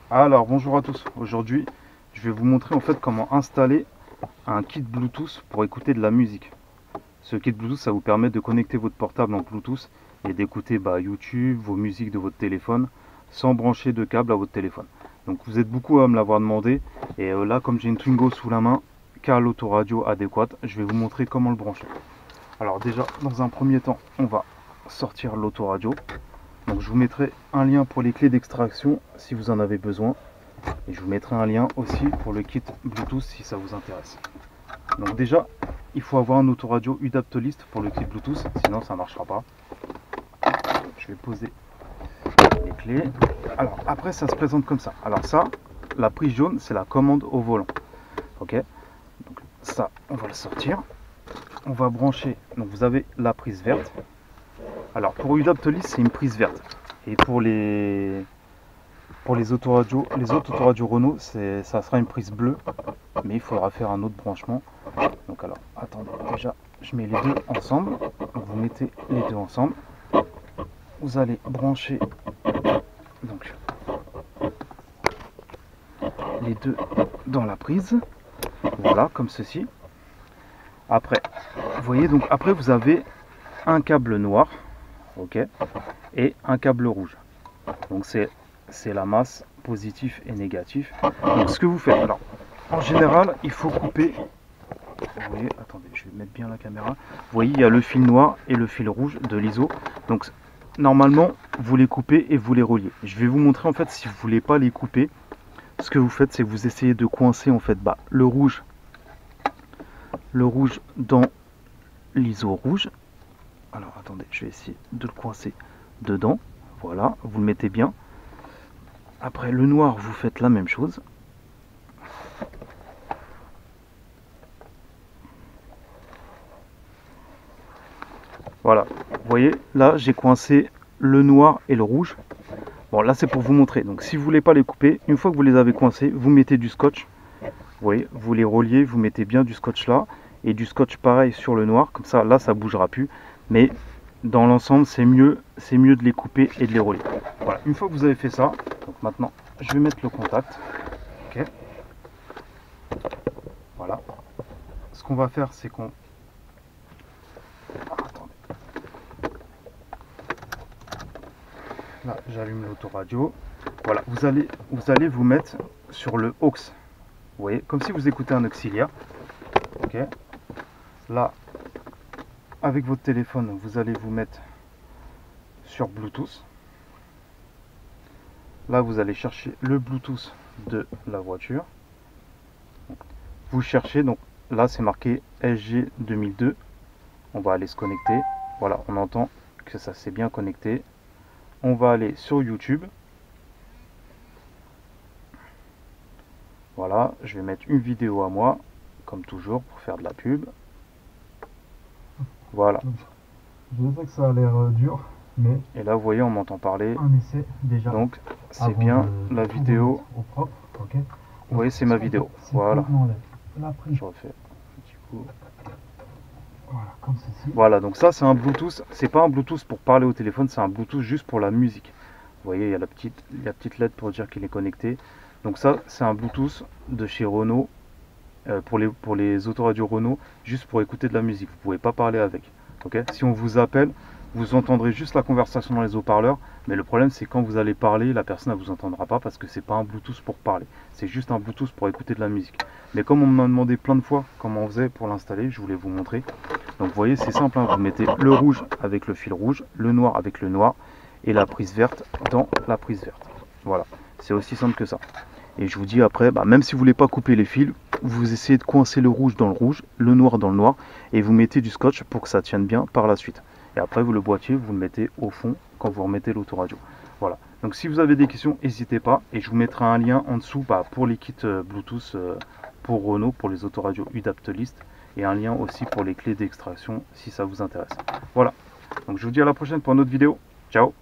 Alors bonjour à tous, aujourd'hui je vais vous montrer en fait comment installer un kit Bluetooth pour écouter de la musique. Ce kit Bluetooth ça vous permet de connecter votre portable en Bluetooth et d'écouter YouTube, vos musiques de votre téléphone sans brancher de câble à votre téléphone. Donc vous êtes beaucoup à me l'avoir demandé et là comme j'ai une Twingo sous la main qui a l'autoradio adéquate, je vais vous montrer comment le brancher. Alors déjà dans un premier temps on va sortir l'autoradio. Donc je vous mettrai un lien pour les clés d'extraction si vous en avez besoin. Et je vous mettrai un lien aussi pour le kit Bluetooth si ça vous intéresse. Donc déjà, il faut avoir un autoradio UDAPTolist pour le kit Bluetooth, sinon ça ne marchera pas. Je vais poser les clés. Alors après ça se présente comme ça. Alors ça, la prise jaune, c'est la commande au volant. Ok. Donc ça, on va le sortir. On va brancher. Donc vous avez la prise verte. Alors pour UDAPTolist, c'est une prise verte. Et pour les autoradios, les autres autoradios Renault, ça sera une prise bleue, mais il faudra faire un autre branchement. Donc alors, attendez, déjà, je mets les deux ensemble. Donc vous mettez les deux ensemble. Vous allez brancher donc les deux dans la prise. Voilà, comme ceci. Après, vous voyez, donc après vous avez un câble noir, ok, et un câble rouge. Donc c'est la masse positif et négatif. Donc ce que vous faites, alors en général il faut couper. Vous voyez, attendez, je vais mettre bien la caméra. Vous voyez, il y a le fil noir et le fil rouge de l'ISO. Donc normalement vous les coupez et vous les reliez. Je vais vous montrer en fait si vous voulez pas les couper. Ce que vous faites, c'est que vous essayez de coincer en fait le rouge dans l'ISO rouge. Alors attendez, je vais essayer de le coincer dedans. Voilà, vous le mettez bien. Après le noir, vous faites la même chose. Voilà, vous voyez, là j'ai coincé le noir et le rouge. Bon, là c'est pour vous montrer. Donc si vous voulez pas les couper, une fois que vous les avez coincés, vous mettez du scotch. Vous voyez, vous les reliez, vous mettez bien du scotch là. Et du scotch pareil sur le noir. Comme ça, là ça bougera plus. Mais dans l'ensemble, c'est mieux de les couper et de les relier. Voilà, une fois que vous avez fait ça, donc maintenant je vais mettre le contact. Ok. Voilà. Ce qu'on va faire, c'est qu'on... Attendez. Là, j'allume l'autoradio. Voilà, vous allez vous mettre sur le aux. Vous voyez, comme si vous écoutez un auxiliaire. Ok. Là, avec votre téléphone, vous allez vous mettre sur Bluetooth. Là, vous allez chercher le Bluetooth de la voiture. Vous cherchez, donc là, c'est marqué SG 2002. On va aller se connecter. Voilà, on entend que ça s'est bien connecté. On va aller sur YouTube. Voilà, je vais mettre une vidéo à moi, comme toujours, pour faire de la pub. Voilà. Je sais que ça a l'air dur, mais et là, vous voyez, on m'entend parler. un essai déjà. Donc, c'est bien la vidéo. Au propre, ok. Vous voyez, c'est ma vidéo. Voilà. La prise. Je refais un petit coup. Voilà, comme ceci. Voilà, donc ça, c'est un Bluetooth. C'est pas un Bluetooth pour parler au téléphone, c'est un Bluetooth juste pour la musique. Vous voyez, il y a la petite LED pour dire qu'il est connecté. Donc ça, c'est un Bluetooth de chez Renault, pour les autoradios Renault, juste pour écouter de la musique. Vous pouvez pas parler avec. Okay, si on vous appelle, vous entendrez juste la conversation dans les haut-parleurs, mais le problème c'est quand vous allez parler, la personne ne vous entendra pas parce que c'est pas un Bluetooth pour parler. C'est juste un Bluetooth pour écouter de la musique. Mais comme on m'a demandé plein de fois comment on faisait pour l'installer, je voulais vous montrer. Donc vous voyez, c'est simple, hein, vous mettez le rouge avec le fil rouge, le noir avec le noir, et la prise verte dans la prise verte. Voilà, c'est aussi simple que ça. Et je vous dis après, même si vous voulez pas couper les fils, vous essayez de coincer le rouge dans le rouge, le noir dans le noir, et vous mettez du scotch pour que ça tienne bien par la suite. Et après, le boîtier, vous le mettez au fond quand vous remettez l'autoradio. Voilà. Donc si vous avez des questions, n'hésitez pas, et je vous mettrai un lien en dessous pour les kits Bluetooth pour Renault, pour les autoradios UDAPTolist, et un lien aussi pour les clés d'extraction si ça vous intéresse. Voilà. Donc je vous dis à la prochaine pour une autre vidéo. Ciao.